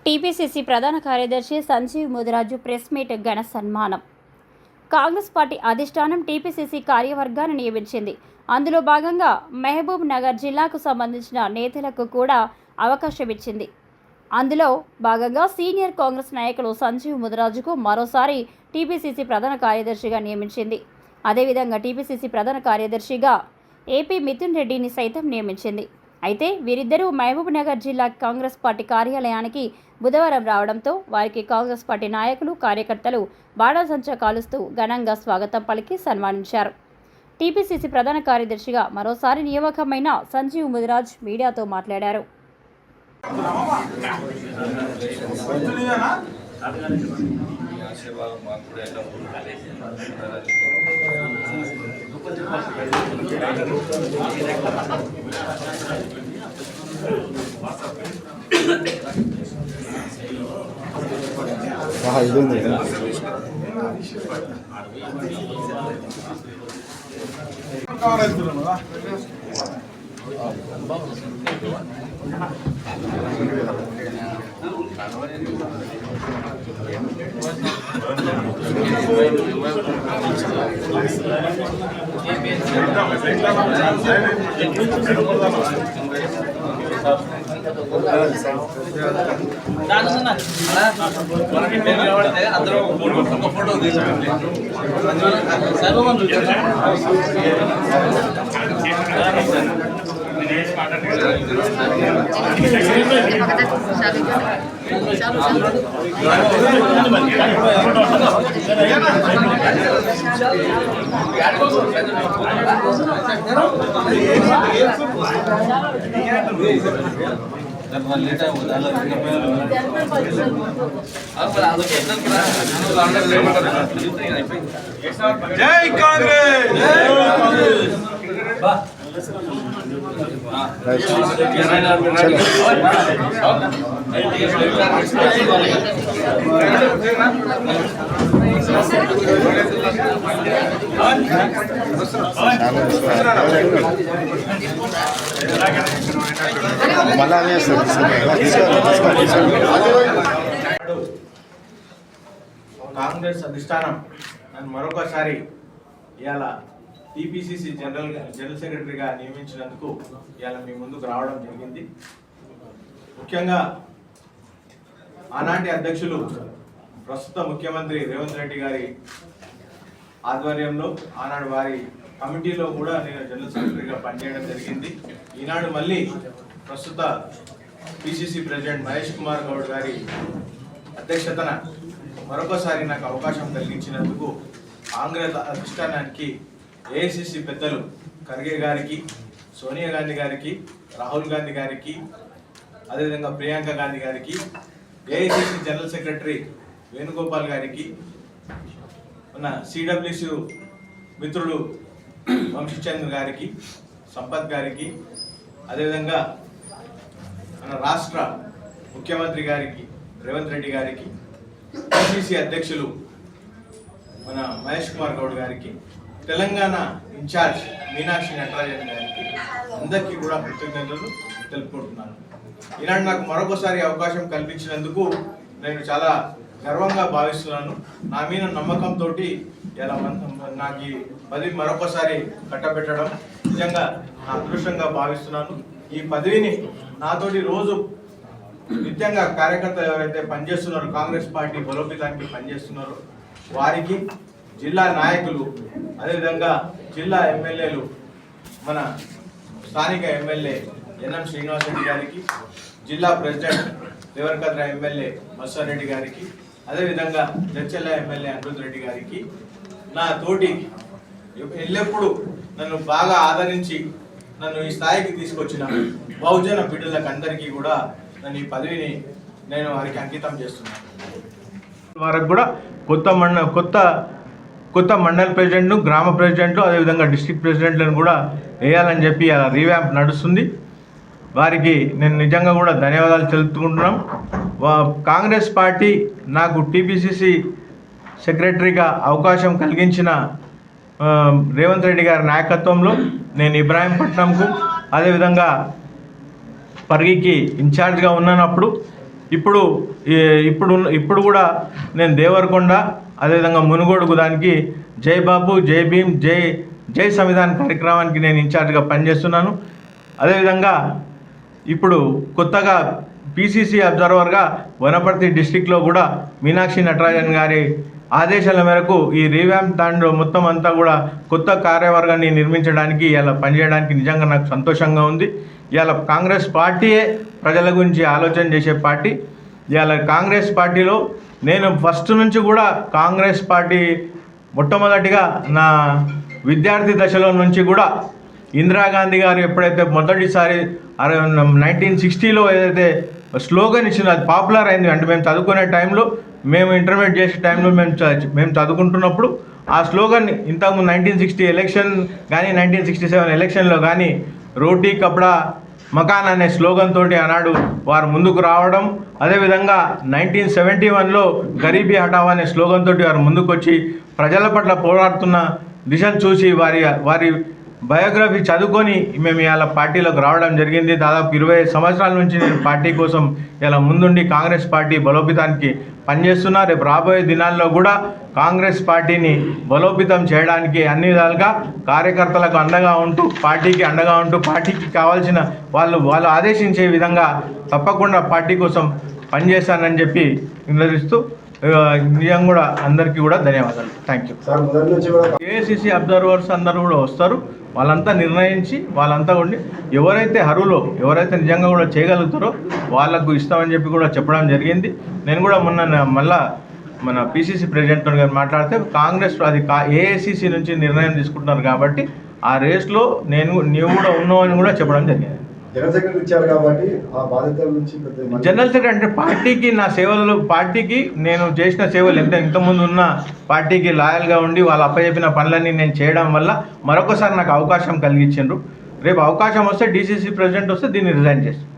TPCC ప్రధాన కార్యదర్శి Sanjeev Mudiraj press meet ఘన సన్మానం. కాంగ్రెస్ పార్టీ అధిష్టానం టీపీసీసీ కార్యవర్గాన్ని నియమించింది. అందులో భాగంగా మహబూబ్ నగర్ జిల్లాకు సంబంధించిన నేతలకు కూడా అవకాశం ఇచ్చింది. అందులో భాగంగా సీనియర్ కాంగ్రెస్ నాయకులు సంజీవ్ ముదిరాజుకు మరోసారి టీపీసీసీ ప్రధాన కార్యదర్శిగా నియమించింది. అదేవిధంగా టీపీసీసీ ప్రధాన కార్యదర్శిగా ఏపీ మిథున్ రెడ్డిని సైతం నియమించింది. అయితే వీరిద్దరూ మహబూబ్ నగర్ జిల్లా కాంగ్రెస్ పార్టీ కార్యాలయానికి బుధవారం రావడంతో వారికి కాంగ్రెస్ పార్టీ నాయకులు, కార్యకర్తలు బాణాసంచా కాలుస్తూ ఘనంగా స్వాగతం పలికి సన్మానించారు. టీపీసీసీ ప్రధాన కార్యదర్శిగా మరోసారి నియామకమైన సంజీవ్ ముదిరాజ్ మీడియాతో మాట్లాడారు. ఫోటో జై కాంగ్రెస్. కాంగ్రెస్ అధిష్టానం నన్ను మరొకసారి ఇవాళ టీపీసీసీ జనరల్ సెక్రటరీగా నియమించినందుకు ఇవాళ మీ ముందుకు రావడం జరిగింది. ముఖ్యంగా ఆనాటి అధ్యక్షులు ప్రస్తుత ముఖ్యమంత్రి రేవంత్ రెడ్డి గారి ఆధ్వర్యంలో ఆనాడు వారి కమిటీలో కూడా నేను జనరల్ సెక్రటరీగా పనిచేయడం జరిగింది. ఈనాడు మళ్ళీ ప్రస్తుత పిసిసి ప్రెసిడెంట్ మహేష్ కుమార్ గౌడ్ గారి అధ్యక్షతన మరొకసారి నాకు అవకాశం కలిగించినందుకు కాంగ్రెస్ అధిష్టానానికి, ఏఐసిసి పెద్దలు ఖర్గే గారికి, సోనియా గాంధీ గారికి, రాహుల్ గాంధీ గారికి, అదేవిధంగా ప్రియాంక గాంధీ గారికి, ఏఐసిసి జనరల్ సెక్రటరీ వేణుగోపాల్ గారికి, మన సిడబ్ల్యూసి మిత్రుడు వంశీచంద్ర గారికి, సంపత్ గారికి, అదేవిధంగా మన రాష్ట్ర ముఖ్యమంత్రి గారికి రేవంత్ రెడ్డి గారికి, పిసిసి అధ్యక్షులు మన మహేష్ కుమార్ గౌడ్ గారికి, తెలంగాణ ఇన్ఛార్జ్ మీనాక్షి నటరాజన్ గారికి అందరికీ కూడా కృతజ్ఞతలు తెలుపుకుంటున్నాను. ఈనాడు నాకు మరొకసారి అవకాశం కల్పించినందుకు నేను చాలా గర్వంగా భావిస్తున్నాను. నా మీద నమ్మకంతో ఇలా నాకు ఈ పదవి మరొకసారి కట్టబెట్టడం నిజంగా నా అదృష్టంగా భావిస్తున్నాను. ఈ పదవిని నాతోటి రోజు నిత్యంగా కార్యకర్తలు ఎవరైతే పనిచేస్తున్నారో, కాంగ్రెస్ పార్టీ బలోపేతానికి పనిచేస్తున్నారో వారికి, జిల్లా నాయకులు, అదేవిధంగా జిల్లా ఎమ్మెల్యేలు, మన స్థానిక ఎమ్మెల్యే ఎన్ఎం శ్రీనివాసరెడ్డి గారికి, జిల్లా ప్రెసిడెంట్ దేవరకద్ర ఎమ్మెల్యే మత్స్యారెడ్డి గారికి, అదేవిధంగా జడ్చెల్ల ఎమ్మెల్యే అనిరుద్ రెడ్డి గారికి, నా తోటి ఎల్లప్పుడూ నన్ను బాగా ఆదరించి నన్ను ఈ స్థాయికి తీసుకొచ్చిన బహుజన బిడ్డలకు అందరికీ కూడా నన్ను ఈ పదవిని నేను వారికి అంకితం చేస్తున్నాను. వారికి కూడా కొత్త మండల్ ప్రెసిడెంట్లు, గ్రామ ప్రెసిడెంట్లు, అదేవిధంగా డిస్ట్రిక్ట్ ప్రెసిడెంట్లను కూడా వేయాలని చెప్పి అలా రీవ్యాంప్ నడుస్తుంది. వారికి నేను నిజంగా కూడా ధన్యవాదాలు తెలుపుకుంటున్నాం. కాంగ్రెస్ పార్టీ నాకు టీపీసీసీ సెక్రటరీగా అవకాశం కలిగించిన రేవంత్ రెడ్డి గారి నాయకత్వంలో నేను ఇబ్రాహీంపట్నంకు, అదేవిధంగా పరిగికి ఇన్ఛార్జ్గా ఉన్నప్పుడు ఇప్పుడు కూడా నేను దేవరకొండ అదేవిధంగా మునుగోడు దానికి జై బాబు జై భీమ్ జై సంవిధాన్ కార్యక్రమానికి నేను ఇన్ఛార్జ్గా పనిచేస్తున్నాను. అదేవిధంగా ఇప్పుడు కొత్తగా పిసిసి అబ్జర్వర్గా వనపర్తి డిస్టిక్లో కూడా మీనాక్షి నటరాజన్ గారి ఆదేశాల మేరకు ఈ రీవ్యాంప్ దాంట్లో మొత్తం అంతా కూడా కొత్త కార్యవర్గాన్ని నిర్మించడానికి ఇలా పనిచేయడానికి నిజంగా నాకు సంతోషంగా ఉంది. ఇవాళ కాంగ్రెస్ పార్టీయే ప్రజల గురించి ఆలోచన చేసే పార్టీ. ఇవాళ కాంగ్రెస్ పార్టీలో నేను ఫస్ట్ నుంచి కూడా కాంగ్రెస్ పార్టీ మొట్టమొదటిగా నా విద్యార్థి దశలో నుంచి కూడా ఇందిరాగాంధీ గారు ఎప్పుడైతే మొదటిసారి 1960లో ఏదైతే స్లోగన్ ఇచ్చిందో అది పాపులర్ అయింది. అంటే మేము చదువుకునే టైంలో, మేము ఇంటర్మీడియట్ చేసే టైంలో మేము చదువుకుంటున్నప్పుడు ఆ స్లోగన్ ఇంతకుముందు 1960 ఎలక్షన్ కానీ 1967 ఎలక్షన్లో కానీ రోటీ కపడా మకాన్ అనే స్లోగన్ తోటి ఆనాడు వారు ముందుకు రావడం, అదేవిధంగా 1971లో గరీబీ హటావ్ అనే స్లోగన్ తోటి వారు ముందుకు వచ్చి ప్రజల పట్ల పోరాడుతున్న దిశను చూసి వారి బయోగ్రఫీ చదువుకొని మేము ఇలా పార్టీలోకి రావడం జరిగింది. దాదాపు 20 సంవత్సరాల నుంచి నేను పార్టీ కోసం ఇలా ముందుండి కాంగ్రెస్ పార్టీ బలోపేతానికి పనిచేస్తున్నా. రేపు రాబోయే దినాల్లో కూడా కాంగ్రెస్ పార్టీని బలోపేతం చేయడానికి అన్ని విధాలుగా కార్యకర్తలకు అండగా ఉంటూ పార్టీకి కావాల్సిన వాళ్ళు ఆదేశించే విధంగా తప్పకుండా పార్టీ కోసం పనిచేస్తానని చెప్పి నిర్ణయిస్తూ నిజంగా కూడా అందరికీ కూడా ధన్యవాదాలు. Thank you. ఏఐసిసి అబ్జర్వర్స్ అందరూ కూడా వస్తారు. వాళ్ళంతా నిర్ణయించి వాళ్ళంతా ఉండి ఎవరైతే అర్హులో ఎవరైతే నిజంగా కూడా చేయగలుగుతారో వాళ్ళకు ఇస్తామని చెప్పి కూడా చెప్పడం జరిగింది. నేను కూడా మళ్ళా మన పిసిసి ప్రెసిడెంట్ గారు మాట్లాడితే కాంగ్రెస్ అది ఏఐసిసి నుంచి నిర్ణయం తీసుకుంటున్నారు కాబట్టి ఆ రేస్లో నీవు కూడా ఉన్నావు అని కూడా చెప్పడం జరిగింది. జనరల్ సెక్రటరీ ఇచ్చారు కాబట్టి ఆ బాధ్యతల నుంచి జనరల్ సెక్రటరీ అంటే పార్టీకి నేను చేసిన సేవలు ఇంతకుముందు ఉన్న పార్టీకి లాయల్గా ఉండి వాళ్ళు అప్పచెప్పిన పనులన్నీ నేను చేయడం వల్ల మరొకసారి నాకు అవకాశం కలిగించారు. రేపు అవకాశం వస్తే డిసిసి ప్రెసిడెంట్ వస్తే దీన్ని రిజైన్ చేస్తాను.